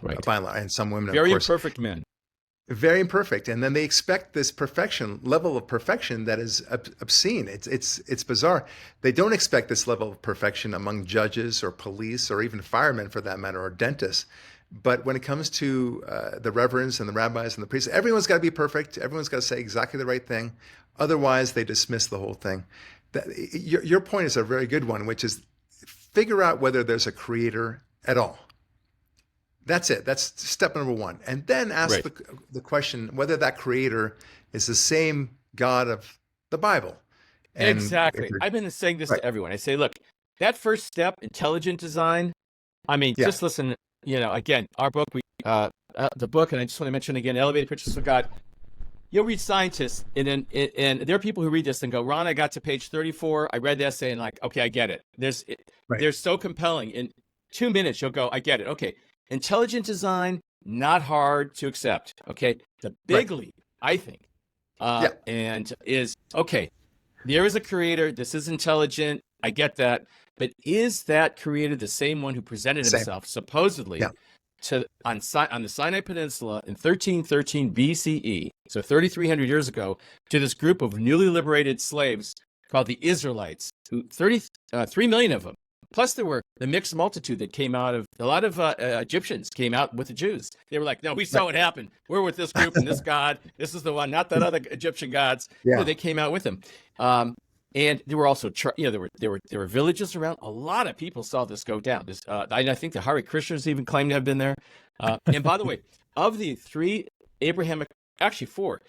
by and some women, very of course. Imperfect men. Very imperfect, and then they expect this level of perfection that is obscene. It's bizarre. They don't expect this level of perfection among judges or police or even firemen, for that matter, or dentists. But when it comes to the reverends and the rabbis and the priests, everyone's got to be perfect. Everyone's got to say exactly the right thing. Otherwise, they dismiss the whole thing. Your point is a very good one, which is figure out whether there's a creator at all. That's it. That's step number one. And then ask the question whether that creator is the same God of the Bible. And exactly. I've been saying this to everyone. I say, look, that first step, intelligent design, I mean, just listen, again, our book, the book, and I just want to mention again, Elevated Pictures of God. You'll read scientists, and there are people who read this and go, Ron, I got to page 34. I read the essay and like, okay, I get it. They're so compelling. In 2 minutes, you'll go, I get it. Okay. Intelligent design, not hard to accept. Okay. The big leap, I think, and is, okay, there is a creator. This is intelligent. I get that. But is that creator the same one who presented himself supposedly on the Sinai Peninsula in 1313 BCE, so 3,300 years ago, to this group of newly liberated slaves called the Israelites, 3 million of them. Plus, there were the mixed multitude that came out of a lot of Egyptians came out with the Jews. They were like, no, we saw what happened. We're with this group and this God. This is the one, not that other Egyptian gods. Yeah. They came out with him. And there were also, there were villages around. A lot of people saw this go down. I think the Hare Krishnas even claimed to have been there. And by the way, of the 3 Abrahamic, actually 4,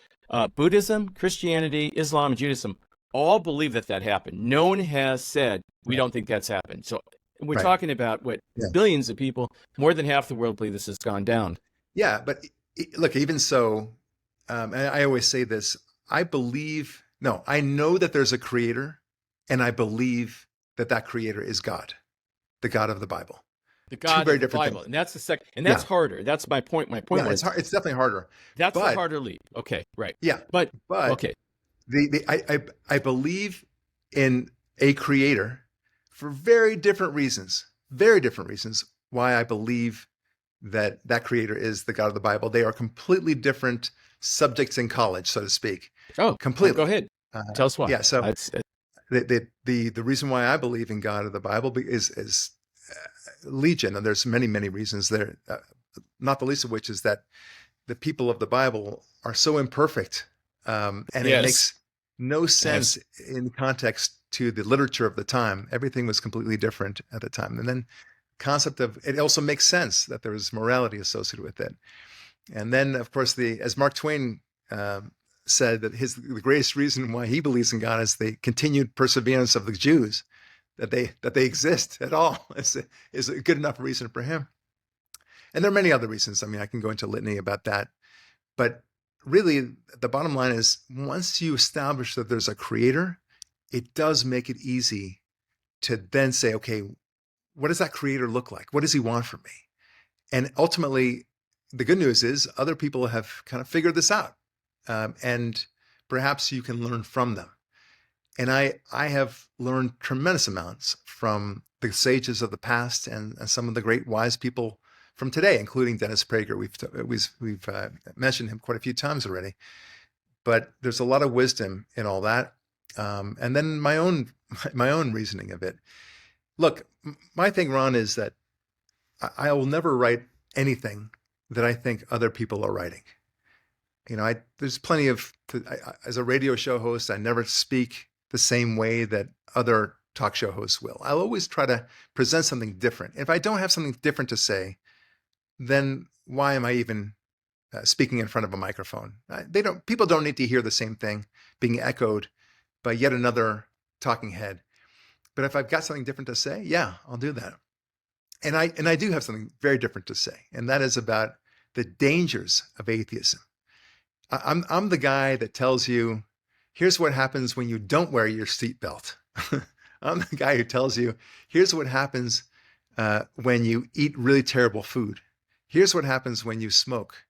Buddhism, Christianity, Islam, and Judaism, all believe that happened. No one has said, we don't think that's happened. So we're talking about billions of people, more than half the world believe this has gone down. Yeah, but look, even so, and I always say this, I know that there's a creator, and I believe that creator is God, the God of the Bible. The God of the Bible. Things. And that's the second, and that's harder. That's my point. My point was, it's definitely harder. That's the harder leap. Okay, right. Yeah. But okay. I believe in a creator for very different reasons why I believe that creator is the God of the Bible. They are completely different subjects in college, so to speak. Oh, completely. Go ahead. Tell us why. Yeah. So the reason why I believe in God of the Bible is legion, and there's many, many reasons there, not the least of which is that the people of the Bible are so imperfect. And it makes no sense in context to the literature of the time. Everything was completely different at the time. And then concept of it also makes sense that there was morality associated with it. And then, of course, as Mark Twain said, that the greatest reason why he believes in God is the continued perseverance of the Jews, that they exist at all is a good enough reason for him. And there are many other reasons. I mean, I can go into litany about that, but really, the bottom line is once you establish that there's a creator, it does make it easy to then say, okay, what does that creator look like? What does he want from me? And ultimately, the good news is other people have kind of figured this out and perhaps you can learn from them. And I have learned tremendous amounts from the sages of the past and some of the great wise people from today, including Dennis Prager. We've mentioned him quite a few times already. But there's a lot of wisdom in all that. And then my own reasoning of it. Look, my thing, Ron, is that I will never write anything that I think other people are writing. There's plenty of, as a radio show host, I never speak the same way that other talk show hosts will. I'll always try to present something different. If I don't have something different to say, then why am I even speaking in front of a microphone? People don't need to hear the same thing being echoed by yet another talking head. But if I've got something different to say, yeah, I'll do that. And I do have something very different to say, and that is about the dangers of atheism. I'm the guy that tells you, here's what happens when you don't wear your seatbelt. I'm the guy who tells you, here's what happens when you eat really terrible food. Here's what happens when you smoke.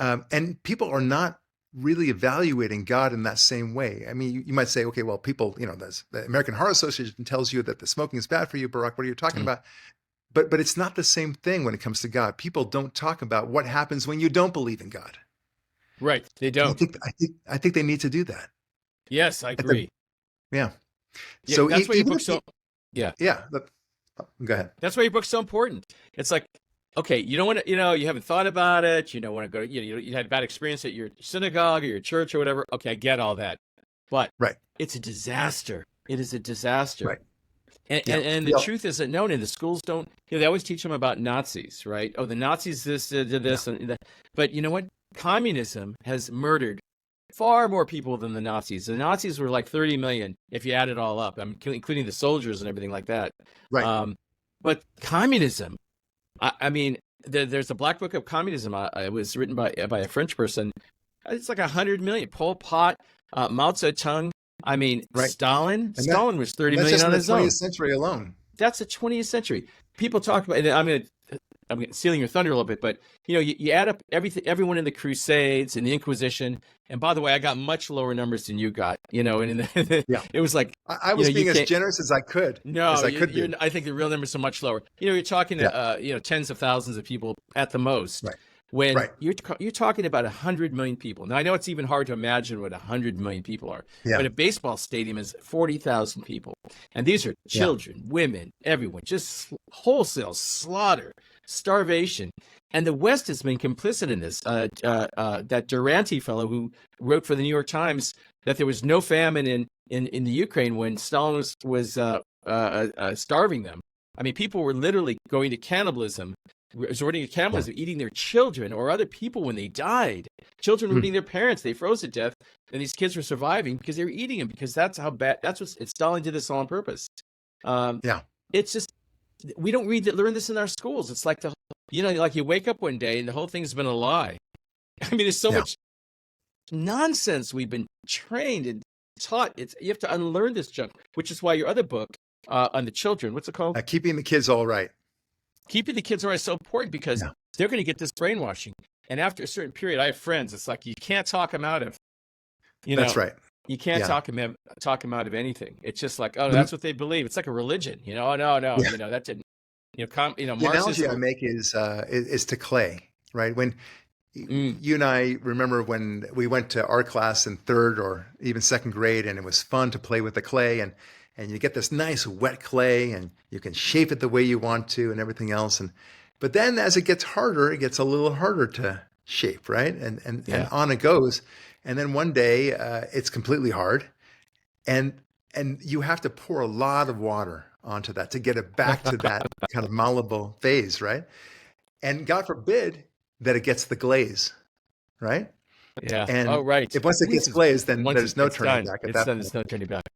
And people are not really evaluating God in that same way. I mean, you might say, okay, well, people, the American Heart Association tells you that the smoking is bad for you, Barak. What are you talking about? But it's not the same thing when it comes to God. People don't talk about what happens when you don't believe in God. Right. They don't. I think they need to do that. Yes, I agree. Yeah. So that's why your book's so. Yeah. Go ahead. That's why your book's so important. It's like, okay, you don't want to, you haven't thought about it. You don't want to go, you had a bad experience at your synagogue or your church or whatever. Okay, I get all that. But it's a disaster. It is a disaster. Right. And the truth is that known, and the schools don't, they always teach them about Nazis, right? Oh, the Nazis did this and that. But you know what? Communism has murdered far more people than the Nazis. The Nazis were like 30 million if you add it all up, including the soldiers and everything like that. Right. But communism, I mean, there's a Black Book of Communism. It was written by a French person. It's like 100 million. Pol Pot, Mao Zedong. I mean, Stalin. Stalin was 30 million on his own. That's just the 20th century alone. That's the 20th century. People talk about. And I'm stealing your thunder a little bit, but you add up everyone in the Crusades and the Inquisition. And by the way, I got much lower numbers than you got. And it was like I was being as generous as I could. No, I think the real numbers are much lower. You're talking tens of thousands of people at the most. Right. When you're talking about 100 million people. Now I know it's even hard to imagine what 100 million people are. Yeah. But a baseball stadium is 40,000 people, and these are children, women, everyone, just wholesale slaughter. Starvation. And the West has been complicit in this. That Durante fellow who wrote for the New York Times that there was no famine in the Ukraine when Stalin was starving them. I mean, people were literally going to cannibalism, resorting to cannibalism, eating their children or other people when they died. Children were eating their parents. They froze to death, and these kids were surviving because they were eating them, because that's how bad. That's what Stalin did this all on purpose. It's just, we don't learn this in our schools. It's like like you wake up one day and the whole thing's been a lie. I mean, there's so much nonsense we've been trained and taught. You have to unlearn this junk, which is why your other book on the children, what's it called? Keeping the Kids All Right. Keeping the kids all right is so important, because they're going to get this brainwashing. And after a certain period, I have friends, it's like you can't talk them out of, That's right. You can't talk them out of anything. It's just like, oh, that's what they believe. It's like a religion, no, that didn't, the analogy I make is to clay, right? When you and I remember when we went to art class in third or even second grade, and it was fun to play with the clay, and you get this nice wet clay, and you can shape it the way you want to and everything else. But then as it gets harder, it gets a little harder to shape, right? And on it goes. And then one day it's completely hard, and you have to pour a lot of water onto that to get it back to that kind of malleable phase, right? And God forbid that it gets the glaze, right? Yeah. And right. if once it gets glazed, then there's no turning back. There's no turning back.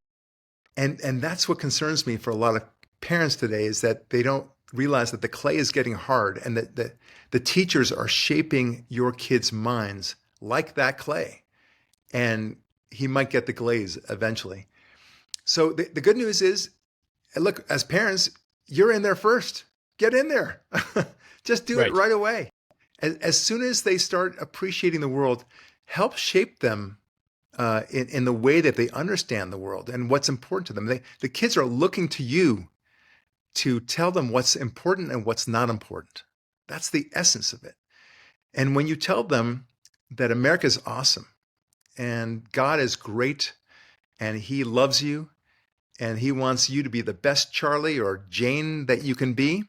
And that's what concerns me for a lot of parents today, is that they don't realize that the clay is getting hard, and that the teachers are shaping your kids' minds like that clay, and he might get the glaze eventually. So the good news is, look, as parents, you're in there first. Get in there. Just do it right away. As soon as they start appreciating the world, help shape them in the way that they understand the world and what's important to them. The kids are looking to you to tell them what's important and what's not important. That's the essence of it. And when you tell them that America is awesome and God is great and he loves you and he wants you to be the best Charlie or Jane that you can be,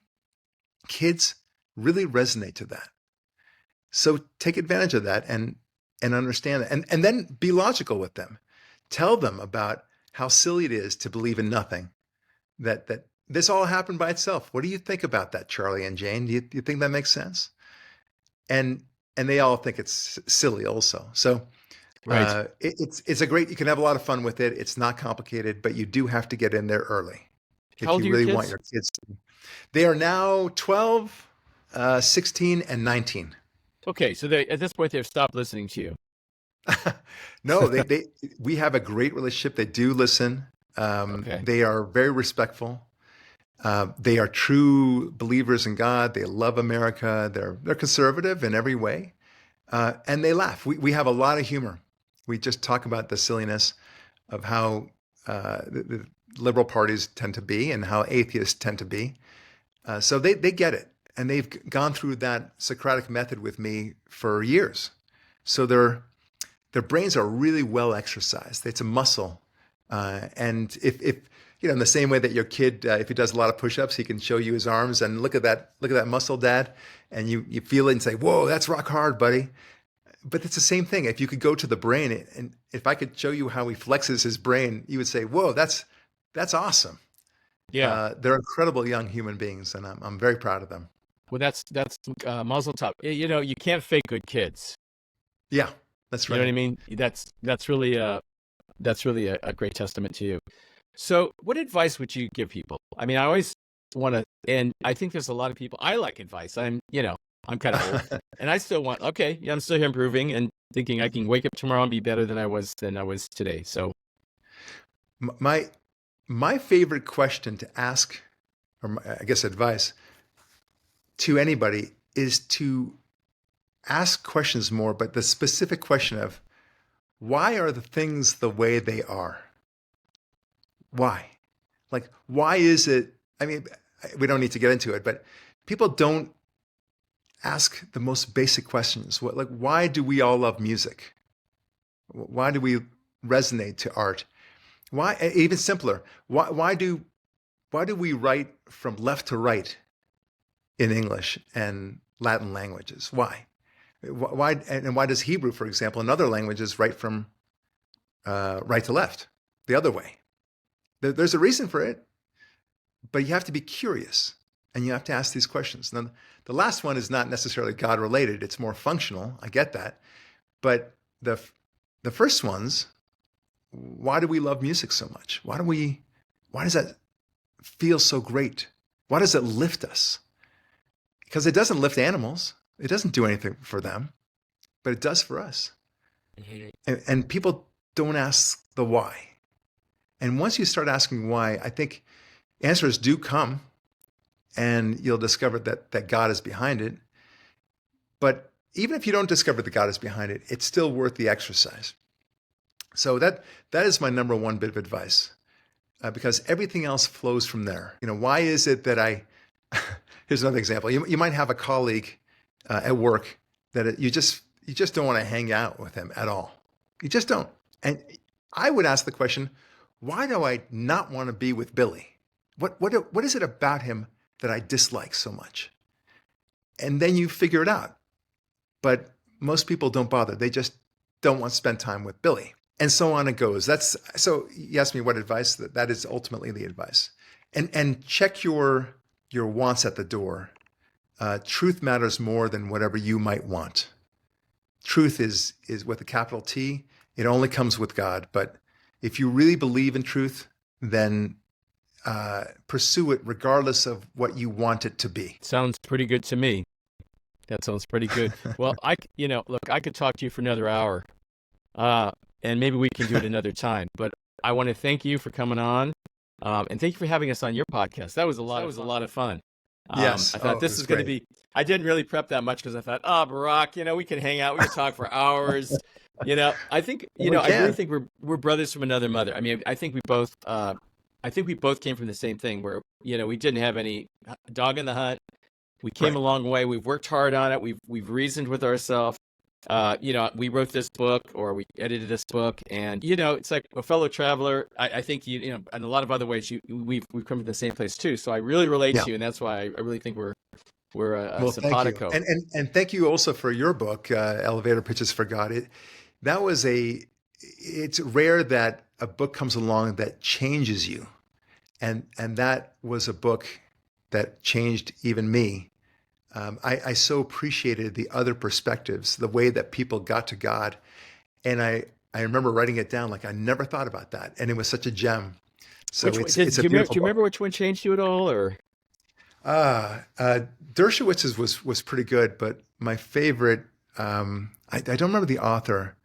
kids really resonate to that. So take advantage of that and understand it. And then be logical with them. Tell them about how silly it is to believe in nothing, that this all happened by itself. What do you think about that, Charlie and Jane? Do you think that makes sense? And they all think it's silly also. So Right. it's a great, you can have a lot of fun with it. It's not complicated, but you do have to get in there early How if old are you your really want kids? your kids to. They are now 12, 16, and 19. Okay, so they at this point they've stopped listening to you. No, we have a great relationship. They do listen. Okay. They are very respectful. They are true believers in God. They love America. They're conservative in every way, and they laugh. We have a lot of humor. We just talk about the silliness of how the liberal parties tend to be and how atheists tend to be. So they get it, and they've gone through that Socratic method with me for years. So their brains are really well exercised. It's a muscle, and if in the same way that your kid, if he does a lot of push-ups, he can show you his arms and look at that muscle, Dad, and you feel it and say, "Whoa, that's rock hard, buddy." But it's the same thing. If you could go to the brain, and if I could show you how he flexes his brain, you would say, "Whoa, that's awesome." Yeah. They're incredible young human beings, and I'm very proud of them. Well, that's Muzzle Top. You can't fake good kids. Yeah, that's You right. know what I mean? That's really a great testament to you. So, what advice would you give people? I mean, I always want to, and I think there's a lot of people. I like advice. I'm kind of old, and I still want. Okay, yeah, I'm still here improving and thinking I can wake up tomorrow and be better than I was today. So, my favorite question to ask, or I guess advice to anybody, is to ask questions more, but the specific question of why are the things the way they are? Why? Like, why is it? I mean, we don't need to get into it, but people don't ask the most basic questions. Why do we all love music? Why do we resonate to art? Why, even simpler, why do we write from left to right in English and Latin languages? Why? And why does Hebrew, for example, in other languages write from right to left, the other way? There's a reason for it, but you have to be curious and you have to ask these questions. Now, the last one is not necessarily God related. It's more functional. I get that. But the first ones, why do we love music so much? Why does that feel so great? Why does it lift us? Because it doesn't lift animals. It doesn't do anything for them, but it does for us. And people don't ask the why. And once you start asking why, I think answers do come, and you'll discover that God is behind it. But even if you don't discover that God is behind it, it's still worth the exercise. So that is my number one bit of advice, because everything else flows from there. Why is it that here's another example. You might have a colleague at work that you just don't want to hang out with him at all. You just don't. And I would ask the question, why do I not want to be with Billy? What is it about him that I dislike so much? And then you figure it out. But most people don't bother. They just don't want to spend time with Billy. And so on it goes. So you asked me what advice, that is ultimately the advice. And check your wants at the door. Truth matters more than whatever you might want. Truth is with a capital T. It only comes with God. But if you really believe in truth, then pursue it regardless of what you want it to be. Sounds pretty good to me. That sounds pretty good. Well, look, I could talk to you for another hour, and maybe we can do it another time. But I want to thank you for coming on, and thank you for having us on your podcast. That was a lot of fun. Yes. I thought this was going to be. I didn't really prep that much because I thought, Barak, we can hang out, we can talk for hours. I think, Well, we I really can. think we're brothers from another mother. I mean, I think we both came from the same thing where, we didn't have any dog in the hunt. We came Right. a long way. We've worked hard on it. We've reasoned with ourselves. We wrote this book or we edited this book, and it's like a fellow traveler. I think in a lot of other ways we've come to the same place too. So I really relate Yeah. to you, and that's why I really think we're Well, thank you. simpatico. And thank you also for your book, Elevator Pitches for God. It's rare that a book comes along that changes you. And that was a book that changed even me. I so appreciated the other perspectives, the way that people got to God. And I remember writing it down like I never thought about that. And it was such a gem. So Which one, it's a do beautiful you book. remember which one changed you at all, or? Dershowitz's was pretty good, but my favorite, I don't remember the author,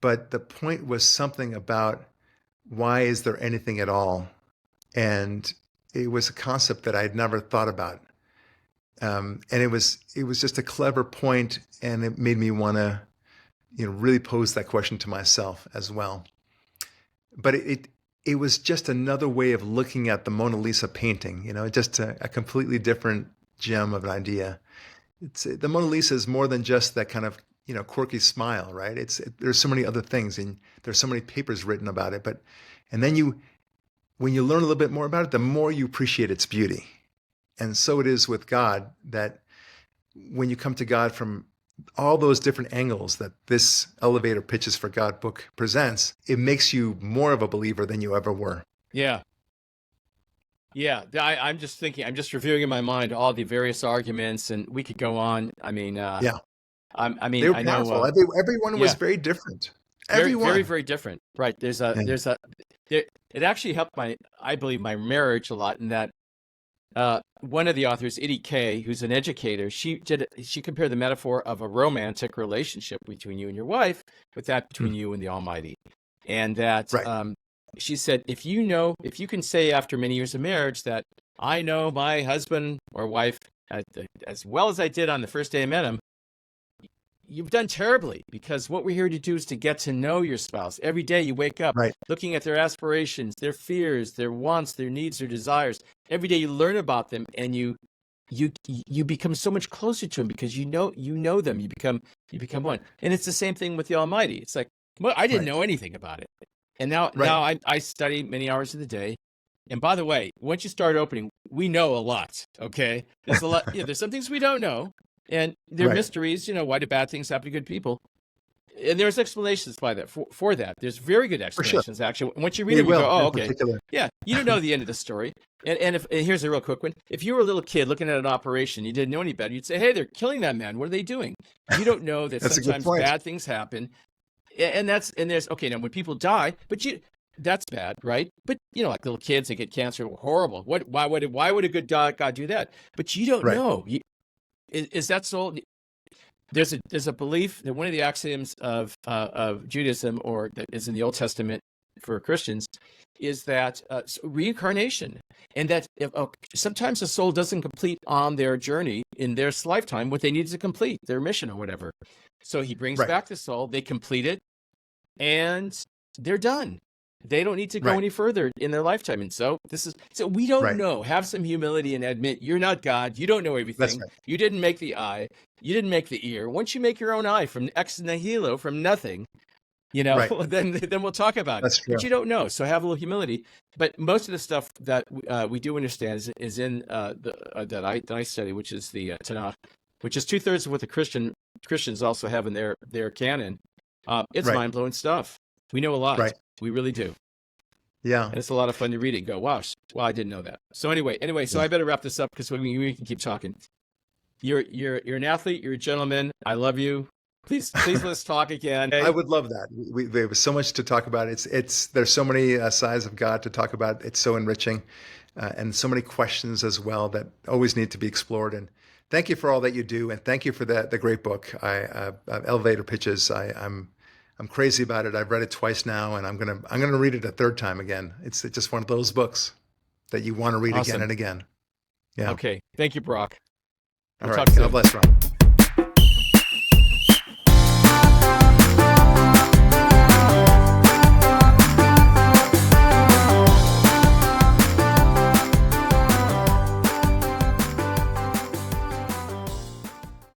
but the point was something about why is there anything at all? And it was a concept that I had never thought about. And it was just a clever point, and it made me want to, really pose that question to myself as well. But it was just another way of looking at the Mona Lisa painting, just a completely different gem of an idea. The Mona Lisa is more than just that kind of, quirky smile, right? There's so many other things, and there's so many papers written about it. And then when you learn a little bit more about it, the more you appreciate its beauty. And so it is with God, that when you come to God from all those different angles that this Elevator Pitches for God book presents, it makes you more of a believer than you ever were. Yeah. Yeah. I'm just thinking, I'm just reviewing in my mind all the various arguments, and we could go on. I mean, Yeah, I they were I powerful. know, Everyone was yeah, very different. very, very, Everyone. very different. Right. Yeah. It actually helped I believe my marriage a lot in that, one of the authors, Idie Kay, who's an educator, she compared the metaphor of a romantic relationship between you and your wife with that between you and the Almighty. And that, Right. she said, if you can say after many years of marriage that I know my husband or wife as well as I did on the first day I met him, you've done terribly, because what we're here to do is to get to know your spouse. Every day you wake up Right. looking at their aspirations, their fears, their wants, their needs, their desires. Every day you learn about them, and you become so much closer to them because you know them. You become one. And it's the same thing with the Almighty. It's like, well, I didn't Right. know anything about it. And now Right. I study many hours of the day. And by the way, once you start opening, we know a lot. Okay. There's a lot, there's some things we don't know. And they're Right. mysteries, why do bad things happen to good people? And there's explanations by that for that. There's very good For sure. explanations, actually. Once you read They them, you go, will, oh, in okay. particular. Yeah, you don't know the end of the story. And here's a real quick one. If you were a little kid looking at an operation, you didn't know any better, you'd say, hey, they're killing that man. What are they doing? You don't know that That's a good sometimes point. bad things happen. And there's, okay, now when people die, that's bad, right? But like little kids that get cancer, horrible. Why would a good God do that? But you don't Right. know. Is that soul? There's a belief that one of the axioms of Judaism, or that is in the Old Testament for Christians, is that reincarnation, and that sometimes a soul doesn't complete on their journey in their lifetime what they needed to complete, their mission or whatever. So he brings Right. back the soul, they complete it, and they're done. They don't need to go Right. any further in their lifetime. And so we don't Right. know. Have some humility and admit you're not God. You don't know That's everything. right. You didn't make the eye. You didn't make the ear. Once you make your own eye from ex nihilo, from nothing, Right. then we'll talk about it. That's true. But you don't know. So have a little humility. But most of the stuff that we do understand is in that I study, which is the Tanakh, which is 2/3 of what the Christians also have in their canon. It's Right. mind-blowing stuff. We know a lot. Right. We really do. Yeah. And it's a lot of fun to read it and go, wow, I didn't know that. So anyway, so Yeah. I better wrap this up because we can keep talking. You're an athlete. You're a gentleman. I love you. Please let's talk again. I would love that. There was so much to talk about. There's so many sides of God to talk about. It's so enriching, and so many questions as well that always need to be explored. And thank you for all that you do, and thank you for the great book. Elevator Pitches. I'm crazy about it. I've read it twice now, and I'm gonna read it a third time again. It's just one of those books that you want to read Awesome. again and again. Yeah. Okay. Thank you, Barak. All We'll right. talk soon. God bless, Ron.